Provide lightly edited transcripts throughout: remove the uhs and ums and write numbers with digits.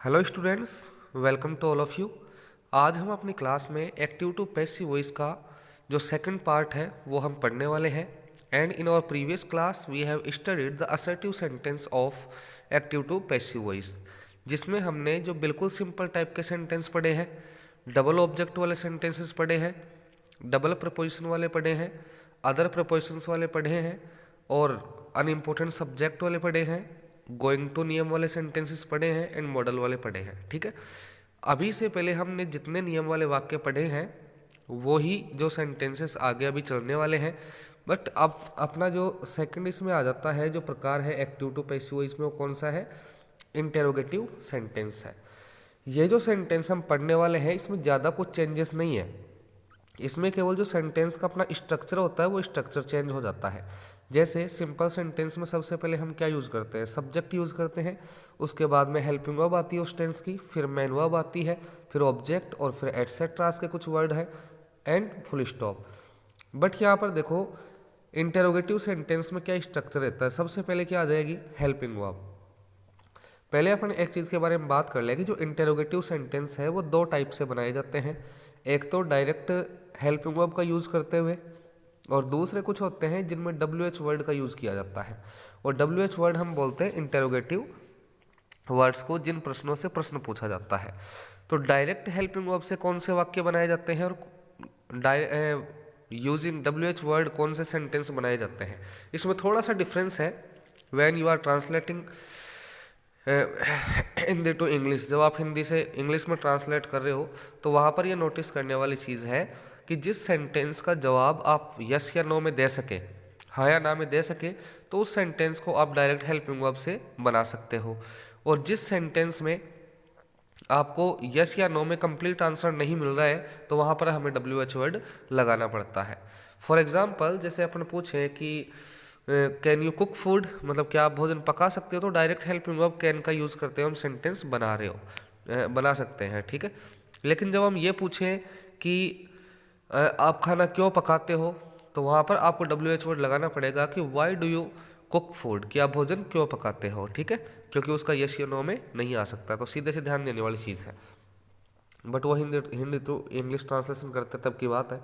Hello students, welcome to all of you. आज हम अपनी क्लास में एक्टिव टू पैसिव वॉइस का जो सेकंड पार्ट है वो हम पढ़ने वाले हैं। And in our previous class we have studied the assertive sentence of active to passive voice, जिसमें हमने जो बिल्कुल सिंपल टाइप के सेंटेंस पढ़े हैं, डबल ऑब्जेक्ट वाले सेंटेंसेस पढ़े हैं, डबल प्रपोजिशन वाले पढ़े हैं, अदर प्रपोजिशंस वाले पढ़े हैं और अनइम्पोर्टेंट सब्जेक्ट वाले पढ़े हैं, गोइंग टू नियम वाले सेंटेंसेस पढ़े हैं एंड मॉडल वाले पढ़े हैं। ठीक है, अभी से पहले हमने जितने नियम वाले वाक्य पढ़े हैं वो ही जो सेंटेंसेस आगे अभी चलने वाले हैं। बट अब अपना जो सेकंड इसमें आ जाता है, जो प्रकार है एक्टिव टू पैसिव, इसमें वो कौन सा है? इंटेरोगेटिव सेंटेंस है। ये जो सेंटेंस हम पढ़ने वाले हैं इसमें ज़्यादा कुछ चेंजेस नहीं है। इसमें केवल जो सेंटेंस का अपना स्ट्रक्चर होता है वो स्ट्रक्चर चेंज हो जाता है। जैसे सिंपल सेंटेंस में सबसे पहले हम क्या यूज़ करते हैं? सब्जेक्ट यूज़ करते हैं, उसके बाद में हेल्पिंग वर्ब आती है उस टेंस की, फिर मेन वर्ब आती है, फिर ऑब्जेक्ट और फिर एटसेट्रास के कुछ वर्ड है एंड फुल स्टॉप। बट यहाँ पर देखो इंटेरोगेटिव सेंटेंस में क्या स्ट्रक्चर रहता है? सबसे पहले क्या आ जाएगी? Helping verb. पहले अपन एक चीज़ के बारे में बात कर लें कि जो इंटेरोगेटिव सेंटेंस है वो दो टाइप से बनाए जाते हैं। एक तो डायरेक्ट हेल्पिंग वर्ब का यूज़ करते हुए, और दूसरे कुछ होते हैं जिनमें WH वर्ड का यूज़ किया जाता है। और WH वर्ड हम बोलते हैं इंटेरोगेटिव वर्ड्स को, जिन प्रश्नों से प्रश्न पूछा जाता है। तो डायरेक्ट हेल्पिंग वर्ब से कौन से वाक्य बनाए जाते हैं और यूजिंग WH वर्ड कौन से सेंटेंस बनाए जाते हैं? इसमें थोड़ा सा डिफरेंस है। When you are translating Hindi to English, जब आप हिंदी से इंग्लिश में ट्रांसलेट कर रहे हो तो वहाँ पर ये नोटिस करने वाली चीज़ है कि जिस सेंटेंस का जवाब आप यस या नो में दे सके, हाँ या ना में दे सके, तो उस सेंटेंस को आप डायरेक्ट हेल्पिंग वर्ब से बना सकते हो। और जिस सेंटेंस में आपको यस या नो में कंप्लीट आंसर नहीं मिल रहा है तो वहाँ पर हमें WH वर्ड लगाना पड़ता है। फॉर एग्जाम्पल, जैसे अपन पूछे कि कैन यू कुक फूड, मतलब क्या आप भोजन पका सकते हो, तो डायरेक्ट हेल्पिंग वर्ब कैन का यूज़ करते हो, हम सेंटेंस बना रहे हो, बना सकते हैं। ठीक है, लेकिन जब हम ये पूछें कि आप खाना क्यों पकाते हो, तो वहाँ पर आपको WH वर्ड लगाना पड़ेगा कि why do you cook food, कि आप भोजन क्यों पकाते हो। ठीक है, क्योंकि उसका यस या नो में नहीं आ सकता, तो सीधे से ध्यान देने वाली चीज़ है। बट वो हिंदी तो इंग्लिश ट्रांसलेशन करते तब की बात है।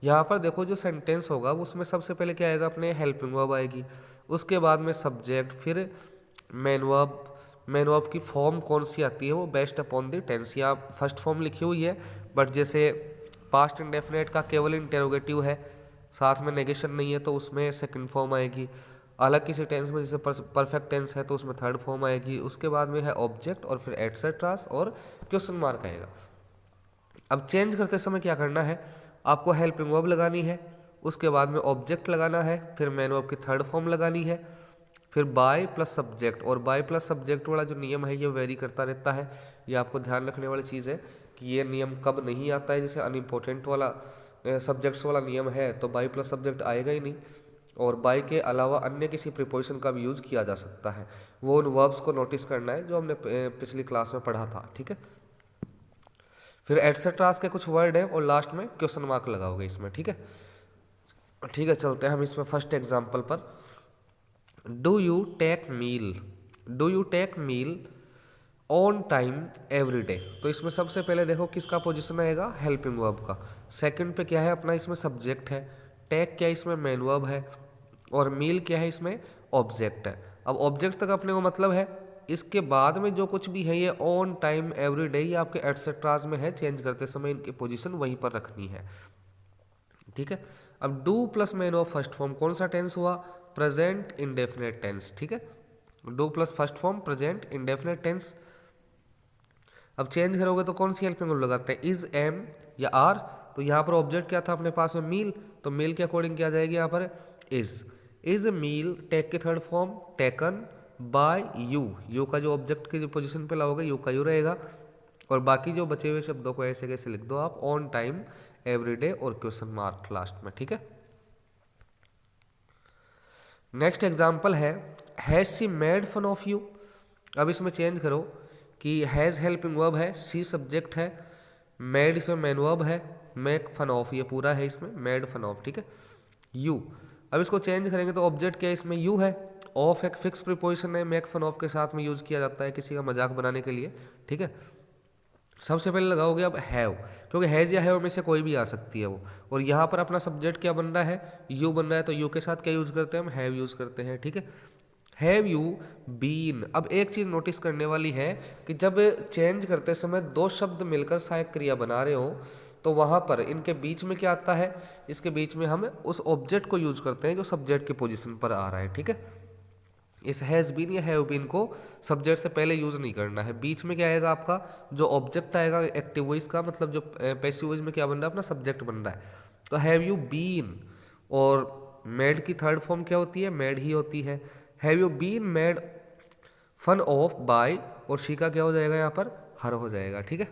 यहाँ पर देखो जो सेंटेंस होगा उसमें सबसे पहले क्या आएगा? अपने हेल्पिंग वर्ब आएगी, उसके बाद में सब्जेक्ट, फिर मेन वर्ब। मेन वर्ब की फॉर्म कौन सी आती है? वो बेस्ड अपॉन द टेंस। यहाँ फर्स्ट फॉर्म लिखी हुई है, बट जैसे पास्ट इंडेफिनेट का केवल इंटेरोगेटिव है, साथ में नेगेशन नहीं है, तो उसमें सेकंड फॉर्म आएगी। अलग किसी टेंस में जैसे परफेक्ट टेंस है तो उसमें थर्ड फॉर्म आएगी। उसके बाद में है ऑब्जेक्ट और फिर एटसेट्रास और क्वेश्चन मार्क आएगा। अब चेंज करते समय क्या करना है? आपको हेल्पिंग वर्ब लगानी है, उसके बाद में ऑब्जेक्ट लगाना है, फिर मेन वर्ब की थर्ड फॉर्म लगानी है, फिर बाय प्लस सब्जेक्ट। और बाय प्लस सब्जेक्ट वाला जो नियम है ये वेरी करता रहता है, ये आपको ध्यान रखने वाली चीज़ है कि ये नियम कब नहीं आता है। जैसे अनइम्पोर्टेंट वाला सब्जेक्ट्स वाला नियम है तो बाय प्लस सब्जेक्ट आएगा ही नहीं, और बाय के अलावा अन्य किसी प्रिपोजिशन का भी यूज किया जा सकता है। वो उन वर्ब्स को नोटिस करना है जो हमने पिछली क्लास में पढ़ा था। ठीक है, फिर एटसेट्रास के कुछ वर्ड हैं और लास्ट में क्वेश्चन मार्क लगाओगे इसमें। ठीक है, ठीक है, चलते हैं हम इसमें फर्स्ट एग्जांपल पर। Do you take meal, do you take meal on time every day. तो इसमें सबसे पहले देखो किसका पोजीशन आएगा? हेल्पिंग वर्ब का। सेकंड पे क्या है? अपना इसमें सब्जेक्ट है। टेक क्या है? इसमें मेन वर्ब है। और मील क्या है? इसमें ऑब्जेक्ट है। अब ऑब्जेक्ट तक अपने को मतलब है, इसके बाद में जो कुछ भी है ये ऑन टाइम एवरी डे, ये आपके एटसेट्रास में है, चेंज करते समय इनकी पोजीशन वहीं पर रखनी है। ठीक है, अब do plus main of first form कौन सा टेंस हुआ? Present indefinite tense. ठीक है, do plus first form present indefinite tense. अब चेंज करोगे तो कौन सी हेल्पिंग वर्ब लगाते हैं? इज, एम या आर। तो यहाँ पर ऑब्जेक्ट क्या था अपने पास में? मील। तो मील के अकॉर्डिंग क्या जाएगी यहाँ पर? इज मील टेक की third form taken by you. You का जो ऑब्जेक्ट की जो पोजीशन पे लाओगे यू का यू रहेगा, और बाकी जो बचे हुए शब्दों को ऐसे कैसे लिख दो आप? ऑन टाइम एवरी डे और क्वेश्चन मार्क लास्ट में। ठीक है, नेक्स्ट एग्जाम्पल है has she made fun of you. अब इसमें चेंज करो कि हैज़ हेल्पिंग वर्ब है, सी सब्जेक्ट है, मेड इसमें मेन वर्ब है, मेक फन ऑफ ये पूरा है इसमें, मेड फन ऑफ। ठीक है, यू। अब इसको चेंज करेंगे तो ऑब्जेक्ट क्या है? इसमें यू है, ऑफ एक फिक्स प्रीपोजिशन है, मेक फन ऑफ के साथ में यूज किया जाता है किसी का मजाक बनाने के लिए, ठीक है। सबसे पहले लगाओगे अब हैव, क्योंकि हैज़ या हैव में से कोई भी आ सकती है वो, और यहाँ पर अपना सब्जेक्ट क्या बन रहा है, यू बन रहा है, तो यू के साथ क्या यूज करते हैं हम, हैव यूज करते हैं, ठीक है। Have you been. अब एक चीज नोटिस करने वाली है कि जब चेंज करते समय दो शब्द मिलकर सहायक क्रिया बना रहे हो तो वहां पर इनके बीच में क्या आता है, इसके बीच में हम उस ऑब्जेक्ट को यूज करते हैं जो सब्जेक्ट के पोजीशन पर आ रहा है, ठीक है। इस हैज बीन या हैव बीन को सब्जेक्ट से पहले यूज नहीं करना है, बीच में क्या आएगा आपका जो ऑब्जेक्ट आएगा एक्टिव वॉइस का, मतलब जो पैसिव वॉइस में क्या बन रहा है अपना सब्जेक्ट बन रहा है। तो हैव यू बीन, और मेड की थर्ड फॉर्म क्या होती है, मेड ही होती है। Have you been made fun of by, और शी का क्या हो जाएगा यहाँ पर, हर हो जाएगा, ठीक है।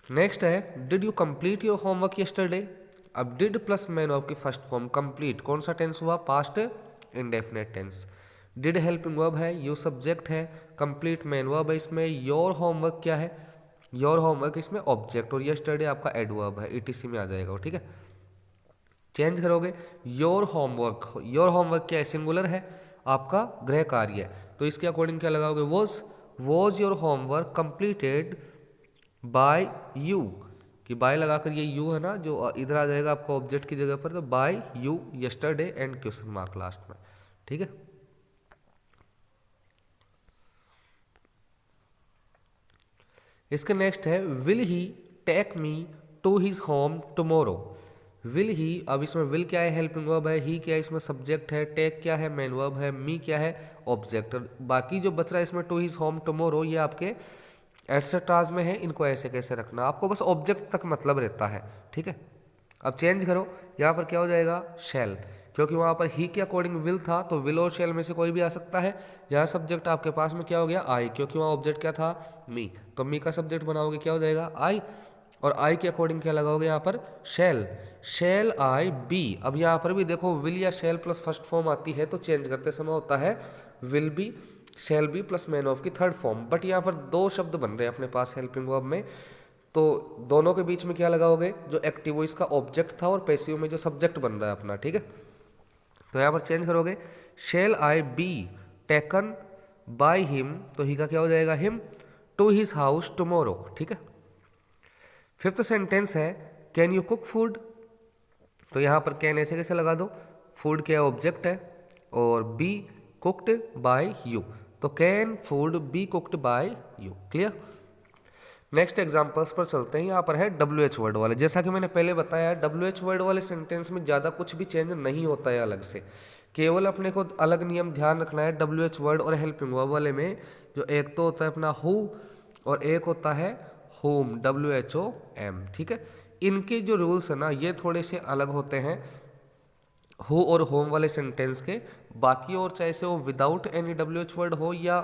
नेक्स्ट है did you complete your homework yesterday. अब डिड प्लस मैन ऑफ की फर्स्ट फॉर्म कंप्लीट, कौन सा टेंस हुआ, past indefinite tense. Did helping verb है, यू सब्जेक्ट है, कंप्लीट मैन वर्ब है इसमें, योर होमवर्क क्या है, योर होमवर्क इसमें ऑब्जेक्ट, और यस्टरडे आपका एडवर्ब है, ईटीसी में आ जाएगा, ठीक है। चेंज करोगे योर होमवर्क, योर होमवर्क क्या है, सिंगुलर है, आपका गृह कार्य है, तो इसके अकॉर्डिंग क्या लगाओगे, was your homework completed by you, कि बाय लगाकर ये यू है ना जो इधर आ जाएगा आपका ऑब्जेक्ट की जगह पर, तो by you yesterday and question mark last में, ठीक है। इसके नेक्स्ट है will he take me to his home tomorrow. Will he, अब इसमें विल क्या है, हेल्पिंग वर्ब है, ही क्या है इसमें सब्जेक्ट है, टेक क्या है मेन वर्ब है, मी क्या है ऑब्जेक्ट, बाकी जो बच रहा है इसमें टू हिज होम टुमारो ये आपके एटसेट्राज में है, इनको ऐसे कैसे रखना, आपको बस ऑब्जेक्ट तक मतलब रहता है, ठीक है। अब चेंज करो, यहाँ पर क्या हो जाएगा शैल, क्योंकि वहाँ पर ही के अकॉर्डिंग विल था तो विल और शैल में से कोई भी आ सकता है। यहाँ सब्जेक्ट आपके पास में क्या हो गया आई, क्योंकि वहाँ ऑब्जेक्ट क्या था मी, तो मी का सब्जेक्ट बनाओगे क्या हो जाएगा आई, और आई के अकॉर्डिंग क्या लगाओगे यहाँ पर शैल, शैल आई बी। अब यहाँ पर भी देखो विल या शैल प्लस फर्स्ट फॉर्म आती है तो चेंज करते समय होता है will be shall be plus main of की थर्ड फॉर्म, बट यहाँ पर दो शब्द बन रहे हैं अपने पास हेल्पिंग वर्ब में, तो दोनों के बीच में क्या लगाओगे जो एक्टिव वॉइस का ऑब्जेक्ट था और पैसिव में जो सब्जेक्ट बन रहा है अपना, ठीक है। तो यहाँ पर चेंज करोगे shall I be taken by him, तो ही का क्या हो जाएगा him, to his house tomorrow, ठीक है। फिफ्थ सेंटेंस है कैन यू कुक फूड, तो यहाँ पर कैन ऐसे कैसे लगा दो, फूड क्या ऑब्जेक्ट है और बी कुक्ड बाय यू, तो can food be cooked bye you, clear. Next examples पर चलते हैं, यहाँ पर है WH वर्ड वाले, जैसा कि मैंने पहले बताया WH वर्ड वाले सेंटेंस में ज़्यादा कुछ भी चेंज नहीं होता है अलग से, केवल अपने को अलग नियम ध्यान रखना है WH वर्ड और हेल्पिंग वर्ब वाले में, जो एक तो होता है अपना हु और एक होता है होम WHOM, ठीक है। इनके जो रूल्स है ना ये थोड़े से अलग होते हैं हु और होम वाले सेंटेंस के, बाकी और चाहे से वो विदाउट एनी WH वर्ड हो या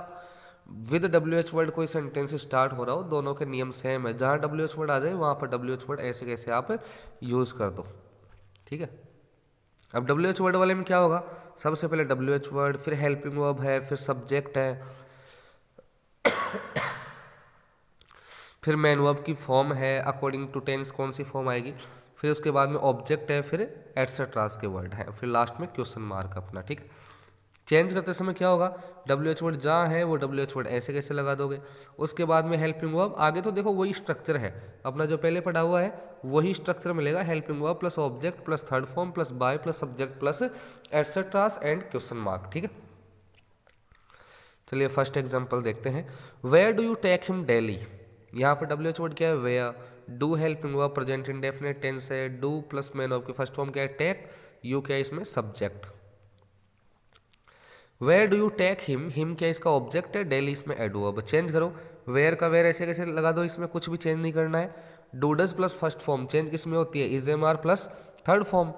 विद WH वर्ड कोई सेंटेंस स्टार्ट हो रहा हो, दोनों के नियम सेम है, जहाँ WH वर्ड आ जाए वहाँ पर WH वर्ड ऐसे कैसे आप यूज कर दो, ठीक है। अब WH वर्ड वाले में क्या होगा, सबसे पहले WH वर्ड, फिर हेल्पिंग वर्ब है, फिर सब्जेक्ट है, फिर मेन वर्ब की फॉर्म है अकॉर्डिंग टू टेंस कौन सी फॉर्म आएगी, फिर उसके बाद में ऑब्जेक्ट है, फिर एटसेट्रास के वर्ड है, फिर लास्ट में क्वेश्चन मार्क अपना, ठीक है। चेंज करते समय क्या होगा WH वर्ड जहाँ है वो WH वर्ड ऐसे कैसे लगा दोगे, उसके बाद में हेल्पिंग वर्ब, आगे तो देखो वही स्ट्रक्चर है अपना जो पहले पढ़ा हुआ है वही स्ट्रक्चर मिलेगा, helping verb plus object plus third form plus by plus subject plus etceteras and question mark, ठीक है। चलिए फर्स्ट एग्जाम्पल देखते हैं, where do you take him daily, यहाँ पर WH वर्ड क्या है where, do helping verb present indefinite tense है, डू प्लस मैन ऑफ की फर्स्ट फॉर्म क्या है टेक, यू क्या है इसमें subject. Where do you take him, him क्या इसका ऑब्जेक्ट है, डेली इसमें एडवर्ब, चेंज करो वेयर का वेयर ऐसे कैसे लगा दो, इसमें कुछ भी चेंज नहीं करना है, does plus first form change किसमें होती है is am are plus third form.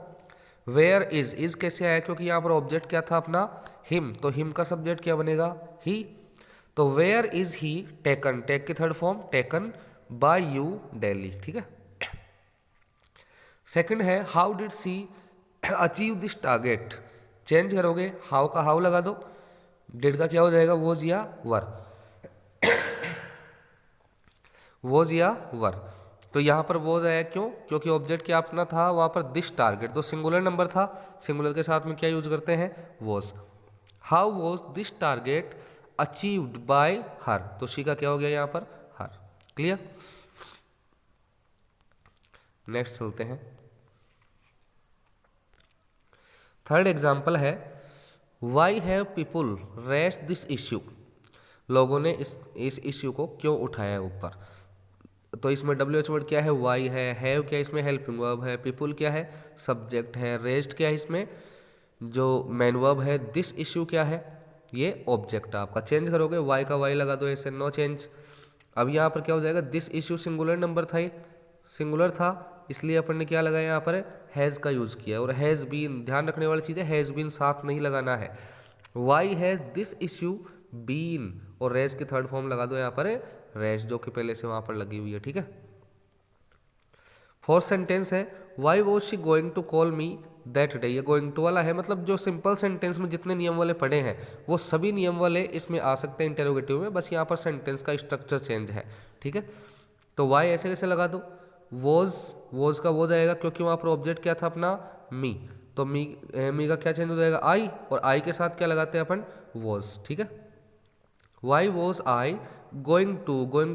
Where is कैसे आया, क्योंकि यहाँ पर ऑब्जेक्ट क्या था अपना हिम, तो हिम का सब्जेक्ट क्या बनेगा ही, तो where is he taken, take की third form taken by you daily, ठीक है। सेकंड है how did she achieve this target, change करोगे हाउ का हाउ लगा दो, डिड का क्या हो जाएगा वोज या वर, वोज या वर, तो यहाँ पर वॉज आया क्यों? क्योंकि ऑब्जेक्ट क्या अपना था वहाँ पर दिस टारगेट, तो सिंगुलर नंबर था, सिंगुलर के साथ में क्या यूज करते हैं? Was. How was this target achieved by हर, तो शी का क्या हो गया यहाँ पर? हर। क्लियर? नेक्स्ट चलते हैं। थर्ड एग्जाम्पल है why have people rest this issue, लोगों ने इस इश्यू को क्यों उठाया ऊपर। तो इसमें WH वर्ड क्या है? वाई है, हैव क्या इसमें? हेल्पिंग वर्ब है, पीपुल क्या है? सब्जेक्ट है, रेस्ट क्या है इसमें? जो मेन वर्ब है, दिस इश्यू क्या है? ये ऑब्जेक्ट आपका। चेंज करोगे वाई का वाई लगा दो ऐसे, नो चेंज। अब यहाँ पर क्या हो जाएगा? दिस इश्यू सिंगुलर नंबर था, ये सिंगुलर था, इसलिए अपन ने क्या लगाया यहाँ पर? हैज़ का यूज़ किया। और हैज़ बीन, ध्यान रखने वाली चीज़ है, हैज़ बीन साथ नहीं लगाना है। Why has this issue been, और रेज की थर्ड फॉर्म लगा दो यहाँ पर रेज, जो कि पहले से वहाँ पर लगी हुई है। ठीक है। फोर्थ सेंटेंस है why was she going to call me that day, ये गोइंग टू वाला है, मतलब जो सिंपल सेंटेंस में जितने नियम वाले पढ़े हैं वो सभी नियम वाले इसमें आ सकते हैं इंटेरोगेटिव में, बस यहाँ पर सेंटेंस का स्ट्रक्चर चेंज है। ठीक है। तो वाई ऐसे कैसे लगा दो? वॉज का वो जाएगा क्योंकि वहाँ पर ऑब्जेक्ट क्या था अपना? मी, तो मी का क्या चेंज हो जाएगा? आई, और आई के साथ क्या लगाते हैं अपन? वॉज। ठीक है। Why was I going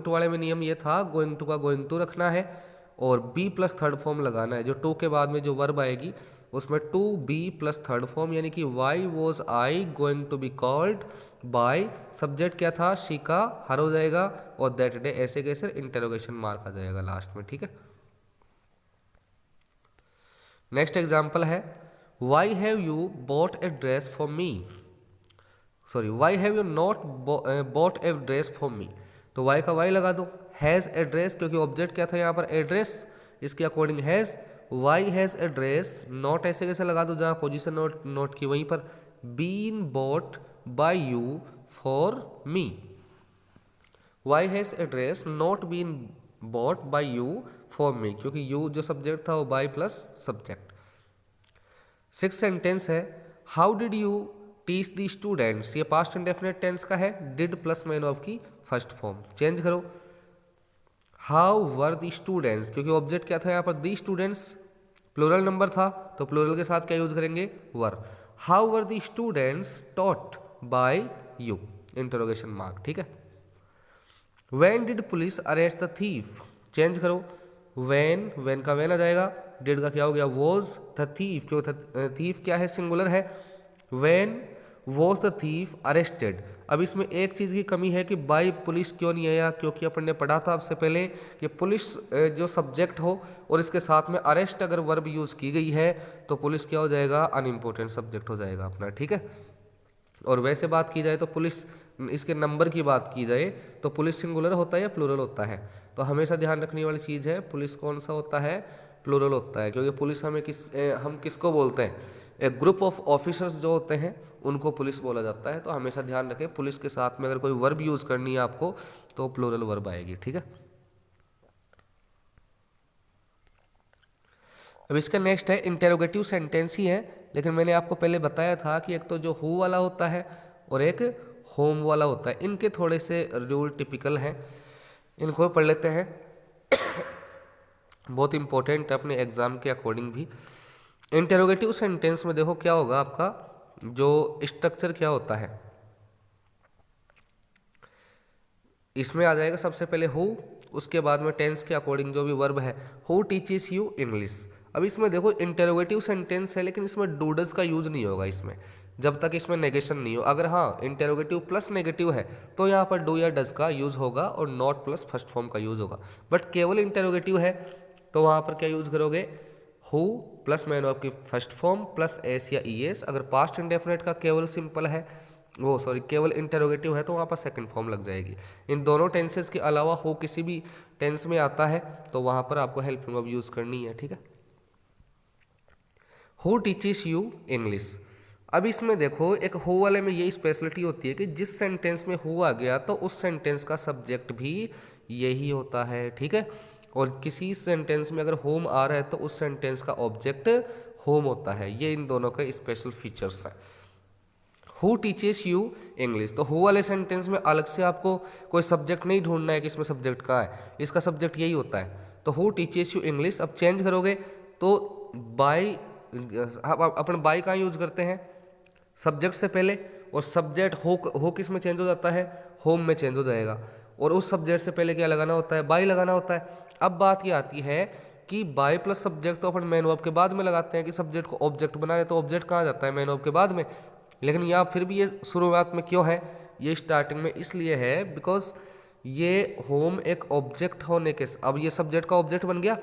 to वाले में नियम ये था गोइंग टू का गोइंग टू रखना है और बी प्लस थर्ड फॉर्म लगाना है, जो टू के बाद में जो वर्ब आएगी उसमें to be plus third form, यानी कि why was I going to be called by, subject क्या था? शी का हर हो जाएगा, और दैट डे ऐसे कैसे इंटरोगेशन मार्क आ जाएगा लास्ट में। ठीक है। नेक्स्ट एग्जाम्पल है why have you bought a dress for me, sorry why have you not bought a dress for me, तो वाई का वाई लगा दो, हैज़ एड्रेस क्योंकि ऑब्जेक्ट क्या था यहाँ पर? एड्रेस, इसके according has, why has address, not ऐसे कैसे लगा दो जहाँ पोजीशन नोट की वहीं पर, been bought by you for me, why has address not been bought by you for me, क्योंकि यू जो सब्जेक्ट था वो by plus subject. Six sentence है how did you teach the students, ये past indefinite tense का है, did plus main of की first form. Change करो हाउ वर दी स्टूडेंट्स, क्योंकि ऑब्जेक्ट क्या था यहाँ पर? दी स्टूडेंट्स, प्लूरल नंबर था तो प्लूरल के साथ क्या यूज करेंगे? Were. How were the students taught by you, interrogation mark. ठीक है। When did police arrest the thief, change करो व्हेन का व्हेन आ जाएगा, डिड का क्या हो गया? वॉज द थीफ, क्यों थीफ क्या है? सिंगुलर है। When was the thief arrested, अब इसमें एक चीज़ की कमी है कि बाय पुलिस क्यों नहीं आया, क्योंकि अपन ने पढ़ा था आपसे पहले कि पुलिस जो सब्जेक्ट हो और इसके साथ में अरेस्ट अगर वर्ब यूज़ की गई है तो पुलिस क्या हो जाएगा? अनइम्पोर्टेंट सब्जेक्ट हो जाएगा अपना। ठीक है। और वैसे बात की जाए तो पुलिस, इसके नंबर की बात की जाए तो पुलिस सिंगुलर होता है या प्लूरल होता है? तो हमेशा ध्यान रखने वाली चीज़ है पुलिस कौन सा होता है? प्लूरल होता है, क्योंकि पुलिस हम किसको बोलते हैं? एक ग्रुप ऑफ ऑफिसर्स जो होते हैं उनको पुलिस बोला जाता है। तो हमेशा ध्यान रखें पुलिस के साथ में अगर कोई वर्ब यूज़ करनी है आपको तो प्लूरल वर्ब आएगी। ठीक है। अब इसका नेक्स्ट है इंटेरोगेटिव सेंटेंस ही है, लेकिन मैंने आपको पहले बताया था कि एक तो जो हु वाला होता है और एक होम वाला होता है, इनके थोड़े से रूल टिपिकल हैं, इनको पढ़ लेते हैं। बहुत इंपॉर्टेंट है अपने एग्जाम के अकॉर्डिंग भी। इंटेरोगेटिव सेंटेंस में देखो क्या होगा आपका, जो स्ट्रक्चर क्या होता है इसमें आ जाएगा सबसे पहले हु, उसके बाद में टेंस के अकॉर्डिंग जो भी वर्ब है, हु टीचेस यू इंग्लिश। अब इसमें देखो इंटेरोगेटिव सेंटेंस है लेकिन इसमें डू डज का यूज नहीं होगा इसमें, जब तक इसमें नेगेशन नहीं हो। अगर हाँ इंटेरोगेटिव प्लस नेगेटिव है तो यहाँ पर डू या डज का यूज होगा और नॉट प्लस फर्स्ट फॉर्म का यूज होगा। बट केवल इंटेरोगेटिव है तो वहाँ पर क्या यूज करोगे? हु प्लस मैन ऑफ की फर्स्ट फॉर्म प्लस एस या ई एस। अगर पास्ट इंडेफिनेट का केवल सिंपल है वो सॉरी केवल इंटेरोगेटिव है तो वहाँ पर सेकंड फॉर्म लग जाएगी। इन दोनों टेंसेस के अलावा हो किसी भी टेंस में आता है तो वहाँ पर आपको हेल्पिंग वर्ब यूज़ करनी है। ठीक है। हु टीचेस यू इंग्लिश, अब इसमें देखो एक हु वाले में ये स्पेशलिटी होती है कि जिस सेंटेंस में हु आ गया तो उस सेंटेंस का सब्जेक्ट भी यही होता है। ठीक है। और किसी सेंटेंस में अगर होम आ रहा है तो उस सेंटेंस का ऑब्जेक्ट होम होता है। ये इन दोनों के स्पेशल फीचर्स हैं। हु टीचेस यू इंग्लिश, तो हु वाले सेंटेंस में अलग से आपको कोई सब्जेक्ट नहीं ढूंढना है कि इसमें सब्जेक्ट कहाँ है, इसका सब्जेक्ट यही होता है। तो हु टीचेस यू इंग्लिश, अब चेंज करोगे तो बाय, अपन बाय कहाँ यूज करते हैं, सब्जेक्ट से पहले, और सब्जेक्ट हो किस में चेंज हो जाता है, होम में चेंज हो जाएगा, और उस सब्जेक्ट से पहले क्या लगाना होता है, बाय लगाना होता है। अब बात ये आती है कि बाय प्लस सब्जेक्ट तो अपन मेन वर्ब के बाद में लगाते हैं कि सब्जेक्ट को ऑब्जेक्ट बना रहे, तो ऑब्जेक्ट कहाँ जाता है, मेन वर्ब के बाद में। लेकिन यहाँ फिर भी ये शुरुआत में क्यों है, ये स्टार्टिंग में इसलिए है बिकॉज ये होम एक ऑब्जेक्ट होने के, अब ये सब्जेक्ट का ऑब्जेक्ट बन गया,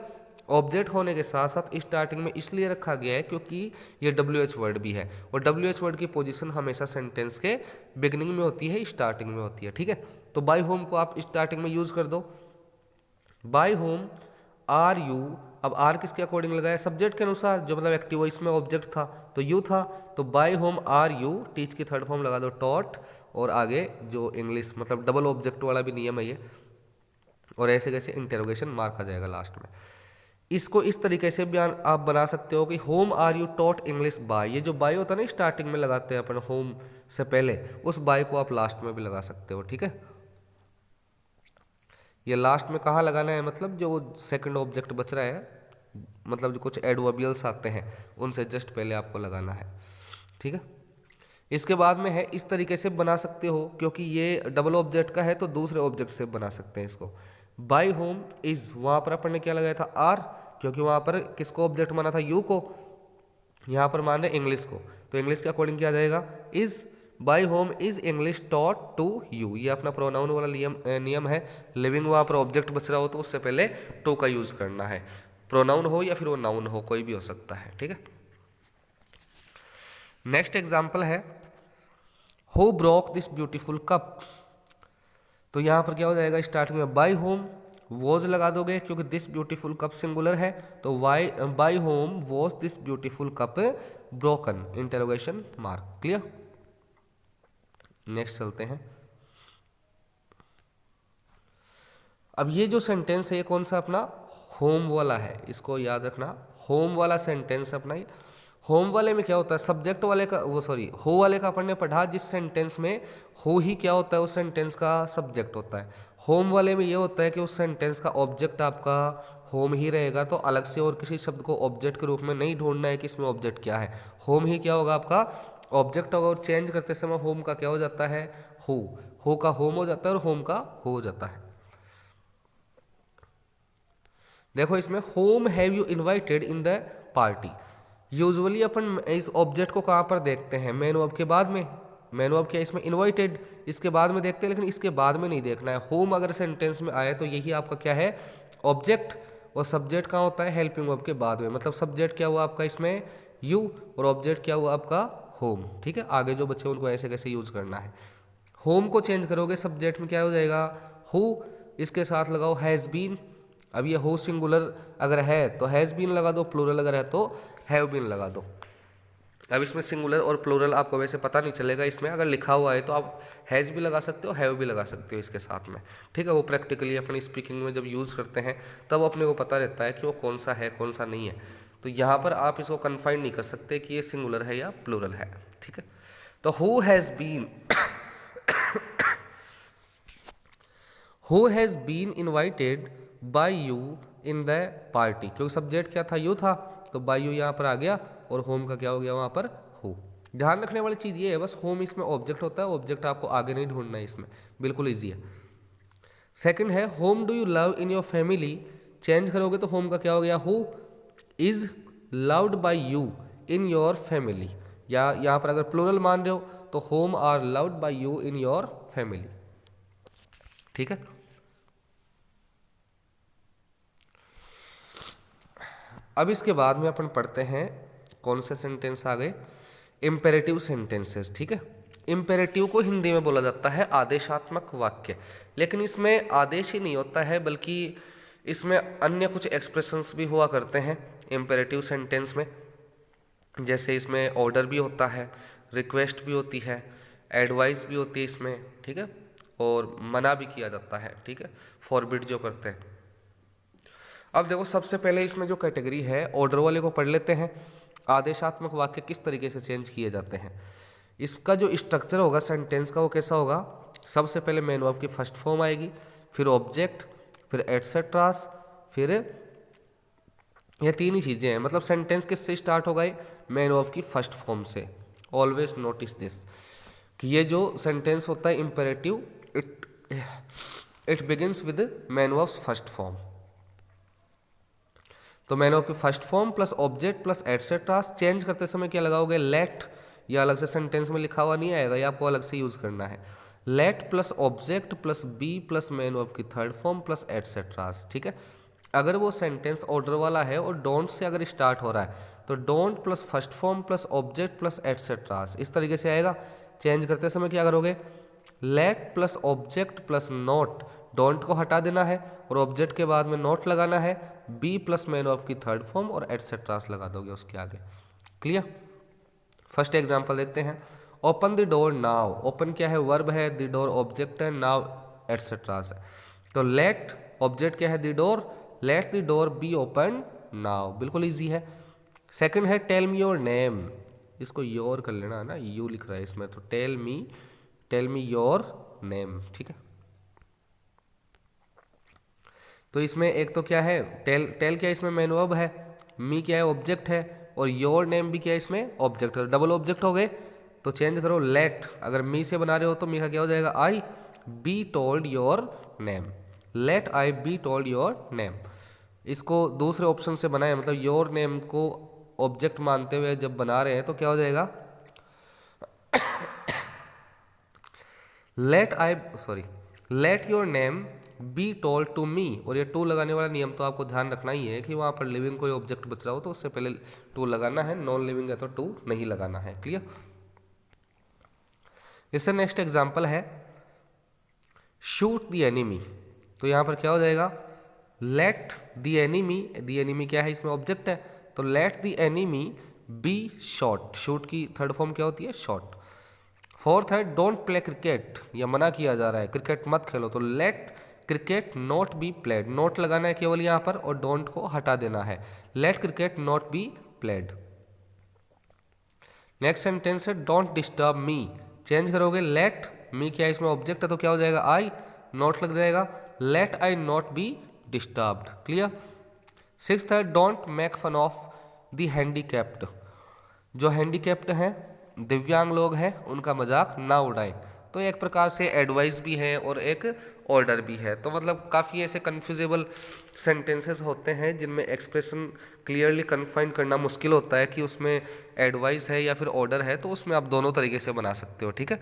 ऑब्जेक्ट होने के साथ साथ स्टार्टिंग में इसलिए रखा गया है क्योंकि ये WH वर्ड भी है, और WH वर्ड की पोजीशन हमेशा सेंटेंस के बिगिनिंग में होती है, स्टार्टिंग में होती है, ठीक है। तो बाय होम को आप स्टार्टिंग में यूज कर दो, बाय होम आर यू, अब आर किसके अकॉर्डिंग लगाया, सब्जेक्ट के अनुसार, जो मतलब एक्टिव वॉइस में ऑब्जेक्ट था तो यू था, तो by whom are you, teach की थर्ड फॉर्म लगा दो टॉट, और आगे जो इंग्लिश मतलब डबल ऑब्जेक्ट वाला भी नियम है ये, और ऐसे कैसे इंटेरोगेशन मार्क आ जाएगा लास्ट में। इसको इस तरीके से भी आप बना सकते हो कि whom are you taught English by, ये जो बाय होता है ना स्टार्टिंग में लगाते हैं अपन होम से पहले, उस बाय को आप लास्ट में भी लगा सकते हो, ठीक है। ये लास्ट में कहाँ लगाना है, मतलब जो सेकंड ऑब्जेक्ट बच रहा है, मतलब जो कुछ एडवर्बियल्स आते हैं उनसे जस्ट पहले आपको लगाना है, ठीक है। इसके बाद में है इस तरीके से बना सकते हो, क्योंकि ये डबल ऑब्जेक्ट का है तो दूसरे ऑब्जेक्ट से बना सकते हैं इसको। बाय होम इज, वहाँ पर अपन ने क्या लगाया था, आर, क्योंकि वहाँ पर किसको ऑब्जेक्ट माना था, यू को, यहाँ पर मान रहे इंग्लिश को, तो इंग्लिश के अकॉर्डिंग क्या जाएगा, is, by whom is English taught to you, ये अपना प्रोनाउन वाला नियम है। लिविंग वहाँ पर ऑब्जेक्ट बच रहा हो तो उससे पहले टू का यूज करना है, प्रोनाउन हो या फिर वो नाउन हो, कोई भी हो सकता है, ठीक है। नेक्स्ट एग्जाम्पल है who broke this beautiful cup, तो यहाँ पर क्या हो जाएगा, स्टार्टिंग में बाय होम वॉज लगा दोगे क्योंकि दिस ब्यूटीफुल कप सिंगुलर है, तो by whom was this beautiful cup broken, interrogation mark, clear. Next चलते हैं। अब ये जो सेंटेंस है ये कौन सा अपना होम वाला है, इसको याद रखना, होम वाला सेंटेंस अपना। होम वाले में क्या होता है, सब्जेक्ट वाले का वो सॉरी हो वाले का अपन ने पढ़ा, जिस सेंटेंस में हो ही क्या होता है उस सेंटेंस का सब्जेक्ट होता है। होम वाले में ये होता है कि उस सेंटेंस का ऑब्जेक्ट आपका होम ही रहेगा, तो अलग से और किसी शब्द को ऑब्जेक्ट के रूप में नहीं ढूंढना है कि इसमें ऑब्जेक्ट क्या है, होम ही क्या होगा आपका ऑब्जेक्ट होगा, और चेंज करते समय होम का क्या हो जाता है, हो का होम हो जाता है और होम का हो जाता है। देखो इसमें whom have you invited in the party, usually अपन इस ऑब्जेक्ट को कहाँ पर देखते हैं, मेन वर्ब के बाद में, मेन वर्ब क्या इसमें इनवाइटेड, इसके बाद में देखते हैं, लेकिन इसके बाद में नहीं देखना है। होम अगर सेंटेंस में आए तो यही आपका क्या है ऑब्जेक्ट, और सब्जेक्ट कहाँ होता है हेल्पिंग वर्ब के बाद में, मतलब सब्जेक्ट क्या हुआ आपका इसमें यू, और ऑब्जेक्ट क्या हुआ आपका होम, ठीक है। आगे जो बच्चे उनको ऐसे कैसे यूज करना है। होम को चेंज करोगे सब्जेक्ट में क्या हो जाएगा हु, इसके साथ लगाओ हैज़ बीन, अब ये हो सिंगुलर अगर है तो हैज़ बीन लगा दो, प्लूरल अगर है तो हैव बीन लगा दो। अब इसमें सिंगुलर और प्लूरल आपको वैसे पता नहीं चलेगा, इसमें अगर लिखा हुआ है तो आप हैज़ भी लगा सकते हो, हैव भी लगा सकते हो इसके साथ में, ठीक है। वो प्रैक्टिकली अपनी स्पीकिंग में जब यूज़ करते हैं तब अपने को पता रहता है कि वो कौन सा है कौन सा नहीं है। तो यहाँ पर आप इसको कन्फाइन नहीं कर सकते कि ये सिंगुलर है या प्लूरल है, ठीक है। तो who has been, who has been invited by you in the party, क्योंकि सब्जेक्ट क्या था यू था, तो बाय यू यहाँ पर आ गया, और होम का क्या हो गया वहाँ पर हु। ध्यान रखने वाली चीज़ ये है बस, होम इसमें ऑब्जेक्ट होता है, ऑब्जेक्ट आपको आगे नहीं ढूंढना है इसमें, बिल्कुल ईजी है। सेकंड है whom do you love in your family, change करोगे तो होम का क्या हो गया who is loved by you in your family, या यहाँ पर अगर प्लूरल मान रहे हो तो whom are loved by you in your family, ठीक है। अब इसके बाद में अपन पढ़ते हैं कौन से सेंटेंस आ गए, इम्पेरेटिव सेंटेंसेस, ठीक है। इम्पेरेटिव को हिंदी में बोला जाता है आदेशात्मक वाक्य, लेकिन इसमें आदेश ही नहीं होता है बल्कि इसमें अन्य कुछ एक्सप्रेशंस भी हुआ करते हैं इम्पेरेटिव सेंटेंस में, जैसे इसमें ऑर्डर भी होता है, रिक्वेस्ट भी होती है, एडवाइस भी होती है इसमें, ठीक है, और मना भी किया जाता है, ठीक है, फॉरबिड जो करते हैं। अब देखो सबसे पहले इसमें जो कैटेगरी है ऑर्डर वाले को पढ़ लेते हैं, आदेशात्मक वाक्य किस तरीके से चेंज किए जाते हैं। इसका जो स्ट्रक्चर होगा सेंटेंस का वो कैसा होगा, सबसे पहले मेन वर्ब की फर्स्ट फॉर्म आएगी, फिर ऑब्जेक्ट, फिर एटसेट्रास, फिर ये तीन ही चीज़ें हैं। मतलब सेंटेंस किससे स्टार्ट होगा, मैन वर्ब की फर्स्ट फॉर्म से। ऑलवेज नोटिस दिस कि ये जो सेंटेंस होता है imperative, it begins with man verbs first form. तो मैन वर्ब की first form plus object plus etcetera. Change करते समय क्या लगाओगे, लेट, या अलग से सेंटेंस में लिखा हुआ नहीं आएगा, ये आपको अलग से यूज करना है। Let plus object plus be plus main verb की थर्ड फॉर्म प्लस एटसेट्रास। ठीक है, अगर वो सेंटेंस ऑर्डर वाला है और डोंट से अगर स्टार्ट हो रहा है तो don't plus first form plus object plus etceteras, इस तरीके से आएगा। चेंज करते समय क्या करोगे, let plus object plus not, don't को हटा देना है और ऑब्जेक्ट के बाद में नोट लगाना है, बी प्लस मैन वर्ब की थर्ड फॉर्म और एटसेट्रास लगा दोगे उसके आगे। क्लियर। फर्स्ट एग्जांपल देखते हैं। Open the door now, open क्या है, वर्ब है, द डोर ऑब्जेक्ट है, नाउ एटसेट्रास है। तो लेट ऑब्जेक्ट क्या है, the door, let the door be open now, बिल्कुल इजी है। सेकंड है टेल मी योर नेम, इसको योर कर लेना है ना, यू लिख रहा है इसमें, तो टेल मी योर नेम। ठीक है, तो इसमें एक तो क्या है, टेल क्या है इसमें मैन वर्ब है, मी क्या है ऑब्जेक्ट है, और योर नेम भी क्या है इसमें ऑब्जेक्ट है, डबल ऑब्जेक्ट हो गए। तो चेंज करो, लेट अगर मी से बना रहे हो तो मी का क्या हो जाएगा, I be told your name, let I be told your name. इसको दूसरे ऑप्शन से बनाए, मतलब योर नेम को ऑब्जेक्ट मानते हुए जब बना रहे हैं तो क्या हो जाएगा, let your name be told to me. और ये टू लगाने वाला नियम तो आपको ध्यान रखना ही है कि वहाँ पर लिविंग कोई ऑब्जेक्ट बच रहा हो तो उससे पहले टू लगाना है, नॉन लिविंग है तो टू नहीं लगाना है। क्लियर। इससे नेक्स्ट एग्जांपल है शूट द एनिमी। तो यहाँ पर क्या हो जाएगा, लेट द एनिमी क्या है इसमें ऑब्जेक्ट है, तो let the enemy be shot, shoot की थर्ड फॉर्म क्या होती है, शॉट। फोर्थ है डोंट प्ले क्रिकेट, या मना किया जा रहा है क्रिकेट मत खेलो, तो let cricket not be played, not लगाना है केवल यहाँ पर और डोंट को हटा देना है, let cricket not be played. Next sentence है डोंट डिस्टर्ब मी, चेंज करोगे, लेट मी क्या है इसमें ऑब्जेक्ट है तो क्या हो जाएगा, आई, नॉट लग जाएगा, let I not be disturbed. Clear. Sixth है don't make fun of the handicapped, जो हैंडीकैप्ड हैं, दिव्यांग लोग हैं, उनका मजाक ना उड़ाएं। तो एक प्रकार से एडवाइस भी है और एक ऑर्डर भी है। तो मतलब काफ़ी ऐसे कन्फ्यूजेबल सेंटेंसेस होते हैं जिनमें एक्सप्रेशन क्लियरली कन्फाइन करना मुश्किल होता है कि उसमें एडवाइस है या फिर ऑर्डर है, तो उसमें आप दोनों तरीके से बना सकते हो। ठीक है,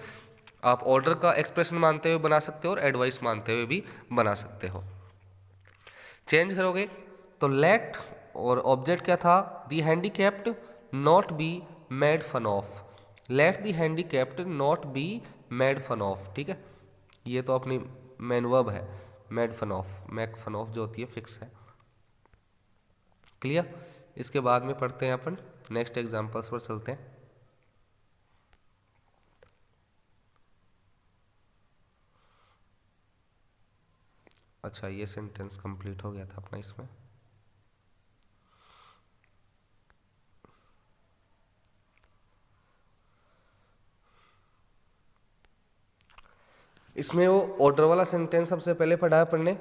आप ऑर्डर का एक्सप्रेशन मानते हुए बना सकते हो और एडवाइस मानते हुए भी बना सकते हो। चेंज करोगे तो लेट और ऑब्जेक्ट क्या था, the handicapped not be made fun of, let the handicapped not be made fun of. ठीक है, ये तो अपनी मेन वर्ब है, made fun of, make fun of जो होती है फिक्स है। क्लियर। इसके बाद में पढ़ते हैं अपन, नेक्स्ट एग्जांपल्स पर चलते हैं। अच्छा, ये सेंटेंस कंप्लीट हो गया था अपना इसमें। इसमें वो ऑर्डर वाला सेंटेंस सबसे पहले पढ़ा है अपन ने,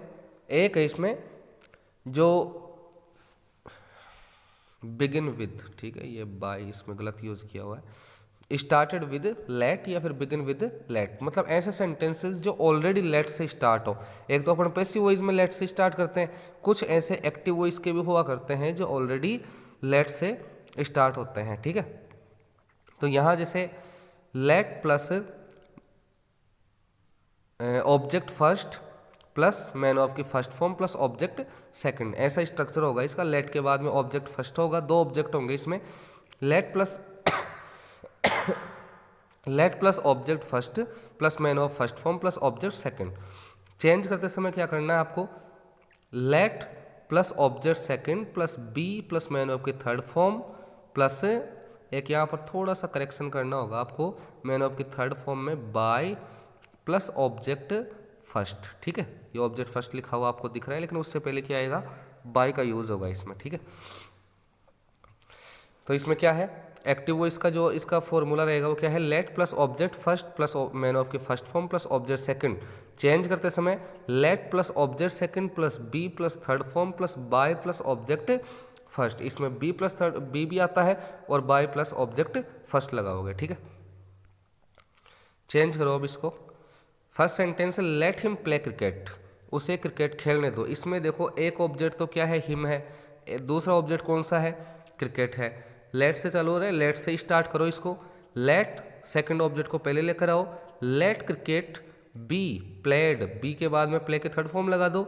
एक है इसमें जो बिगिन विद, ठीक है, ये बाय इसमें गलत यूज किया हुआ है, स्टार्टेड विद लेट या फिर बिगिन विद लेट, मतलब ऐसे सेंटेंसेस जो ऑलरेडी लेट से स्टार्ट हो। एक तो अपन पैसिव वॉइस में लेट से स्टार्ट करते हैं, कुछ ऐसे एक्टिव वॉइस के भी हुआ करते हैं जो ऑलरेडी लेट से स्टार्ट होते हैं। ठीक है, तो यहाँ जैसे let plus object first plus main of की first form plus object second, ऐसा स्ट्रक्चर होगा इसका। लेट के बाद में ऑब्जेक्ट फर्स्ट होगा, दो ऑब्जेक्ट होंगे इसमें, let plus object first plus main of first form plus object second. Change करते समय क्या करना है आपको, let plus object second plus be plus main of की थर्ड फॉर्म प्लस एक यहाँ पर थोड़ा सा करेक्शन करना होगा आपको, मैन ऑफ की थर्ड फॉर्म में बाय प्लस ऑब्जेक्ट फर्स्ट। ठीक है, ये ऑब्जेक्ट फर्स्ट लिखा हुआ आपको दिख रहा है लेकिन उससे पहले क्या आएगा, बाय का यूज होगा इसमें। ठीक है, तो इसमें क्या है, एक्टिव वॉइस का जो इसका फॉर्मूला रहेगा वो क्या है, let plus object first plus main of की first form plus object second. Change करते समय let plus object second plus be plus third form plus by plus object first. इसमें बी प्लस थर्ड बी भी आता है और bye plus object first लगाओगे, ठीक है। चेंज करो अब इसको। First sentence let him play cricket, उसे क्रिकेट खेलने दो। इसमें देखो एक ऑब्जेक्ट तो क्या है, हिम है, दूसरा ऑब्जेक्ट कौन सा है, क्रिकेट है। लेट से चालू हो रहा है, लेट से स्टार्ट करो इसको। लेट सेकंड ऑब्जेक्ट को पहले लेकर आओ, let cricket be played, be के बाद में प्ले के थर्ड फॉर्म लगा दो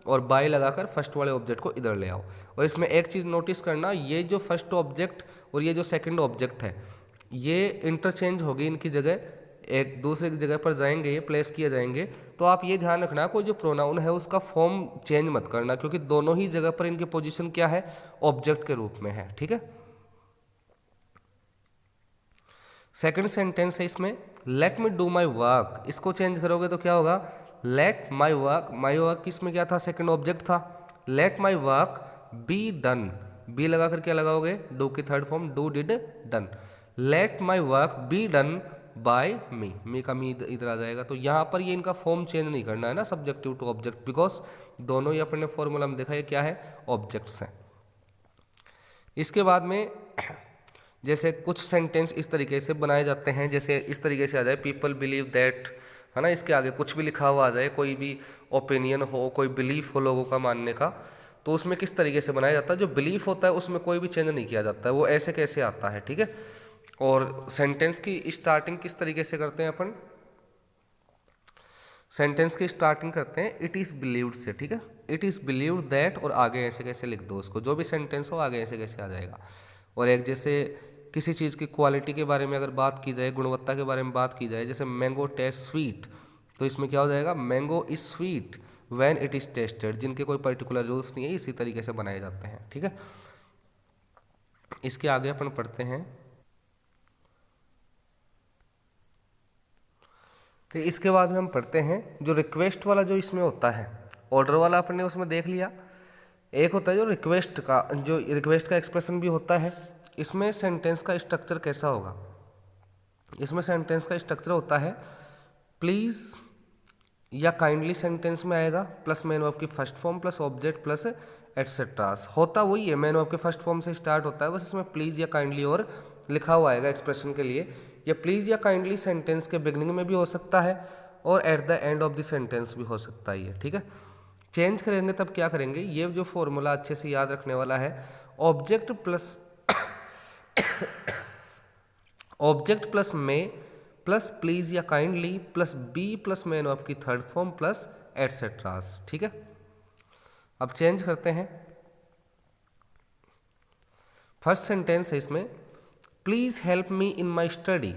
और बाय लगाकर फर्स्ट वाले ऑब्जेक्ट को इधर ले आओ। और इसमें एक चीज़ नोटिस करना, ये जो फर्स्ट ऑब्जेक्ट और ये जो सेकंड ऑब्जेक्ट है ये इंटरचेंज होगी, इनकी जगह एक दूसरे की जगह पर जाएंगे, ये प्लेस किए जाएंगे। तो आप ये ध्यान रखना कोई जो प्रोनाउन है उसका फॉर्म चेंज मत करना, क्योंकि दोनों ही जगह पर इनकी पोजीशन क्या है, ऑब्जेक्ट के रूप में है, ठीक है। सेकंड सेंटेंस है इसमें let me do my work, इसको चेंज करोगे तो क्या होगा, let my work, my work किसमें क्या था, सेकंड ऑब्जेक्ट था। Let my work be done, be लगाकर क्या लगाओगे, डू की third form do did done. Let my work be done by me का मी इधर आ जाएगा। तो यहाँ पर ये इनका फॉर्म चेंज नहीं करना है ना, सब्जेक्टिव टू ऑब्जेक्ट, बिकॉज दोनों ही अपने फॉर्मूला में देखा है क्या है, ऑब्जेक्ट्स हैं। इसके बाद में जैसे कुछ सेंटेंस इस तरीके से बनाए जाते हैं, जैसे इस तरीके से आ जाए पीपल बिलीव दैट, है ना, इसके आगे कुछ भी लिखा हुआ आ जाए, कोई भी ओपिनियन हो, कोई बिलीफ हो लोगों का मानने का, तो उसमें किस तरीके से बनाया जाता है, जो बिलीफ होता है उसमें कोई भी चेंज नहीं किया जाता है, वो ऐसे कैसे आता है, ठीक है। और सेंटेंस की स्टार्टिंग किस तरीके से करते हैं अपन, सेंटेंस की स्टार्टिंग करते हैं इट इज़ बिलीव्ड से, ठीक है। इट इज़ बिलीव्ड दैट और आगे ऐसे कैसे लिख दो उसको, जो भी सेंटेंस हो आगे ऐसे कैसे आ जाएगा। और एक जैसे किसी चीज़ की क्वालिटी के बारे में अगर बात की जाए, गुणवत्ता के बारे में बात की जाए, जैसे मैंगो टेस्ट स्वीट, तो इसमें क्या हो जाएगा, mango is sweet when it is tested. जिनके कोई पर्टिकुलर रूल्स नहीं है, इसी तरीके से बनाए जाते हैं, ठीक है। इसके आगे अपन पढ़ते हैं, तो इसके बाद में हम पढ़ते हैं जो रिक्वेस्ट वाला जो इसमें होता है, ऑर्डर वाला अपने उसमें देख लिया। एक होता है जो रिक्वेस्ट का, जो रिक्वेस्ट का एक्सप्रेशन भी होता है। इसमें सेंटेंस का स्ट्रक्चर कैसा होगा, इसमें सेंटेंस का स्ट्रक्चर होता है प्लीज़ या काइंडली सेंटेंस में आएगा, प्लस मैन वर्ब की first form plus object plus etcetera. होता वही है, मैन वर्ब के फर्स्ट फॉर्म से स्टार्ट होता है, बस इसमें प्लीज़ या काइंडली और लिखा हुआ आएगा एक्सप्रेशन के लिए। या प्लीज़ या काइंडली सेंटेंस के बिगनिंग में भी हो सकता है और at the end of the sentence भी हो सकता है ये, ठीक है। चेंज करेंगे तब क्या करेंगे, ये जो फॉर्मूला अच्छे से याद रखने वाला है, object plus object plus may plus please या kindly plus be plus main of की थर्ड फॉर्म प्लस एटसेट्रास, ठीक है। अब चेंज करते हैं। फर्स्ट सेंटेंस है इसमें please help me in my study.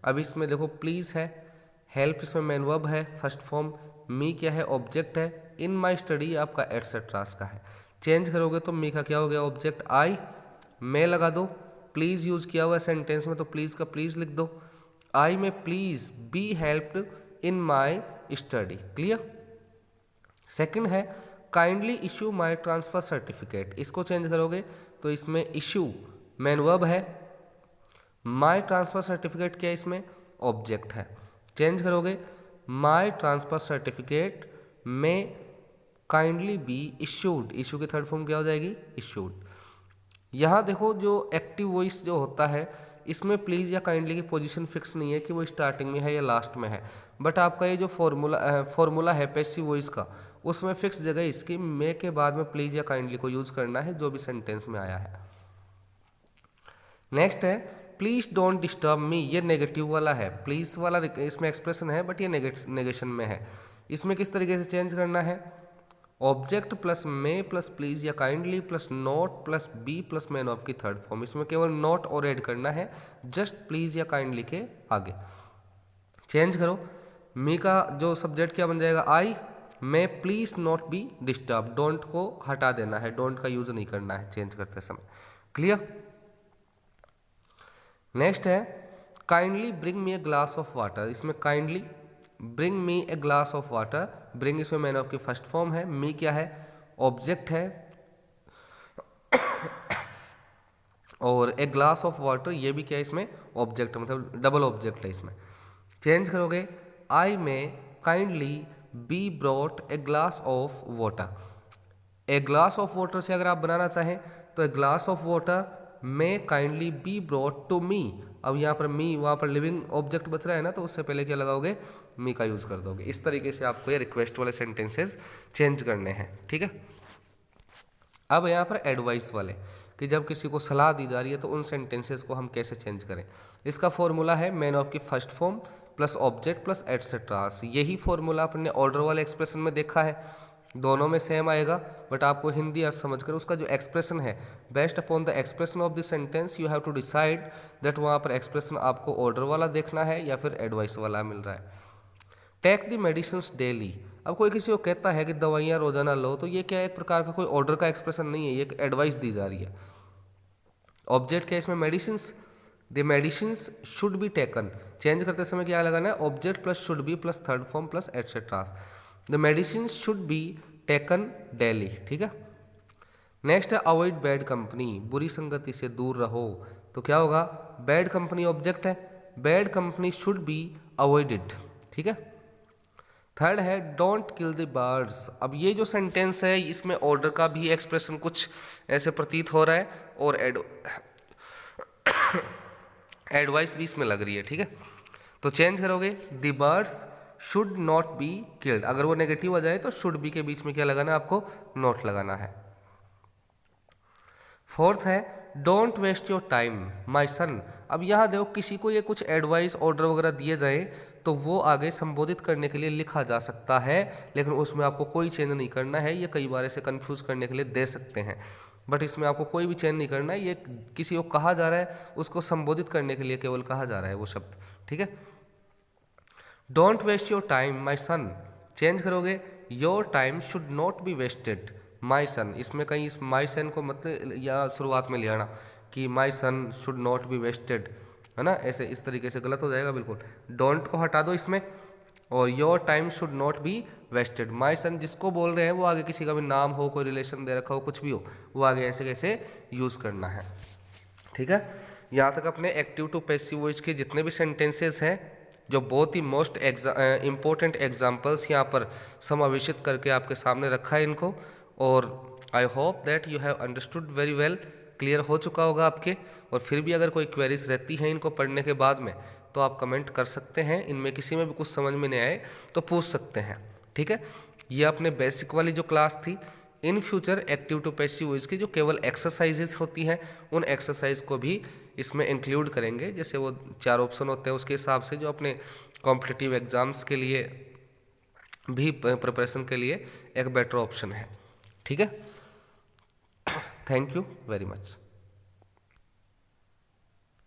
अब इसमें देखो प्लीज है, हेल्प इसमें मैन वर्ब है फर्स्ट फॉर्म, मी क्या है, ऑब्जेक्ट है, इन माई स्टडी आपका एटसेट्रास का है। चेंज करोगे तो मी का क्या हो गया, ऑब्जेक्ट आई, मैं लगा दो, प्लीज़ यूज किया हुआ सेंटेंस में तो प्लीज़ का प्लीज़ लिख दो। आई में please be helped in my study, clear. Second है काइंडली इशू माई ट्रांसफ़र सर्टिफिकेट, इसको चेंज करोगे तो इसमें इशू मैन वर्ब है, माई ट्रांसफ़र सर्टिफिकेट क्या है, इसमें ऑब्जेक्ट है। चेंज करोगे माई ट्रांसफ़र सर्टिफिकेट में काइंडली बी इशूड, इशू की थर्ड फॉर्म क्या हो जाएगी, इशूड। यहाँ देखो जो एक्टिव वॉइस जो होता है इसमें प्लीज़ या काइंडली की पोजीशन फिक्स नहीं है कि वो स्टार्टिंग में है या लास्ट में है, बट आपका ये जो फॉर्मूला है पैसिव वॉइस का, उसमें फिक्स जगह इसकी मे के बाद में प्लीज़ या काइंडली को यूज़ करना है जो भी सेंटेंस में आया है। नेक्स्ट है प्लीज़ डोंट डिस्टर्ब मी, ये नेगेटिव वाला है, प्लीज़ वाला इसमें एक्सप्रेशन है बट ये नेगेशन में है। इसमें किस तरीके से चेंज करना है, object plus may plus please या kindly plus not plus be plus main of की थर्ड फॉर्म, इसमें केवल नॉट और ऐड करना है जस्ट प्लीज या काइंडली के आगे। चेंज करो, मी का जो सब्जेक्ट क्या बन जाएगा, I, may please not be disturb, don't को हटा देना है, डोंट का यूज नहीं करना है चेंज करते समय, क्लियर। नेक्स्ट है kindly bring me a glass of water, इसमें kindly bring me a glass of water, bring इसमें मैन ऑफ की फर्स्ट फॉर्म है, मी क्या है, ऑब्जेक्ट है, और ए ग्लास ऑफ वाटर, ये भी क्या है इसमें ऑब्जेक्ट, मतलब डबल ऑब्जेक्ट है इसमें। चेंज करोगे, आई में kindly be brought a glass of water. A glass of water से अगर आप बनाना चाहें तो ए ग्लास ऑफ वाटर में kindly be brought to me. अब यहाँ पर मी, वहाँ पर लिविंग ऑब्जेक्ट बच रहा है ना, तो उससे पहले क्या लगाओगे, मी का यूज़ कर दोगे। इस तरीके से आपको ये रिक्वेस्ट वाले सेंटेंसेस चेंज करने हैं, ठीक है। अब यहाँ पर एडवाइस वाले, कि जब किसी को सलाह दी जा रही है तो उन सेंटेंसेस को हम कैसे चेंज करें। इसका फॉर्मूला है मैन ऑफ की first form plus object plus etcetera. यही फॉर्मूला आपने ऑर्डर वाले एक्सप्रेशन में देखा है, दोनों में सेम आएगा, बट आपको हिंदी अर्थ समझकर उसका जो एक्सप्रेशन है, based upon the expression of the sentence you have to decide that वहाँ पर एक्सप्रेशन आपको ऑर्डर वाला देखना है या फिर एडवाइस वाला मिल रहा है। Take the medicine daily. अब कोई किसी को कहता है कि दवाइयाँ रोजाना लो, तो ये क्या है, एक प्रकार का कोई ऑर्डर का एक्सप्रेशन नहीं है, ये एक एडवाइस दी जा रही है। ऑब्जेक्ट क्या है इसमें, medicine. The medicine should be taken, change करते समय क्या लगाना है, object plus should be plus third form plus etcetera. The medicine should be taken daily, ठीक है। नेक्स्ट है अवॉइड बैड कंपनी, बुरी संगति से दूर रहो। तो क्या होगा, बैड कंपनी ऑब्जेक्ट है, bad company should be avoided, ठीक है। थर्ड है डोंट किल द बर्ड्स। अब ये जो सेंटेंस है इसमें ऑर्डर का भी एक्सप्रेशन कुछ ऐसे प्रतीत हो रहा है और एडवाइस भी इसमें लग रही है, ठीक है। तो चेंज करोगे, the birds should not be killed. अगर वो नेगेटिव आ जाए तो शुड बी के बीच में क्या लगाना है, आपको नॉट लगाना है। फोर्थ है don't waste your time my son. अब यहाँ देखो, किसी को ये कुछ एडवाइस ऑर्डर वगैरह दिए जाए तो वो आगे संबोधित करने के लिए लिखा जा सकता है, लेकिन उसमें आपको कोई चेंज नहीं करना है। ये कई बार ऐसे कंफ्यूज करने के लिए दे सकते हैं, बट इसमें आपको कोई भी चेंज नहीं करना है। ये किसी को कहा जा रहा है, उसको संबोधित करने के लिए केवल कहा जा रहा है वो शब्द, ठीक है। Don't waste your time my son, change करोगे, your time should not be wasted my son. इसमें कहीं इस माई सन को मतलब या शुरुआत में ले आना कि माई सन शुड नॉट बी वेस्टेड, है ना, ऐसे इस तरीके से गलत हो जाएगा बिल्कुल। डोंट को हटा दो इसमें, और your time should not be wasted. My son जिसको बोल रहे हैं वो आगे किसी का भी नाम हो, कोई रिलेशन दे रखा हो, कुछ भी हो, वो आगे ऐसे कैसे यूज़ करना है, ठीक है। यहाँ तक अपने एक्टिव टू पैसिव वॉइस के जितने भी सेंटेंसेस हैं, जो बहुत ही मोस्ट इम्पोर्टेंट एग्जाम्पल्स यहाँ पर समावेशित करके आपके सामने रखा है इनको, और I hope that you have understood very well, clear हो चुका होगा आपके। और फिर भी अगर कोई क्वेरीज रहती हैं इनको पढ़ने के बाद में, तो आप कमेंट कर सकते हैं, इनमें किसी में भी कुछ समझ में नहीं आए तो पूछ सकते हैं, ठीक है। ये अपने बेसिक वाली जो क्लास थी, in future active to passive voice की जो केवल एक्सरसाइजेस होती हैं, उन एक्सरसाइज को भी इसमें इंक्लूड करेंगे। जैसे वो 4 ऑप्शन होते हैं उसके हिसाब से, जो अपने कॉम्पिटिटिव एग्जाम्स के लिए भी प्रिपरेशन के लिए एक बेटर ऑप्शन है, ठीक है। Thank you very much.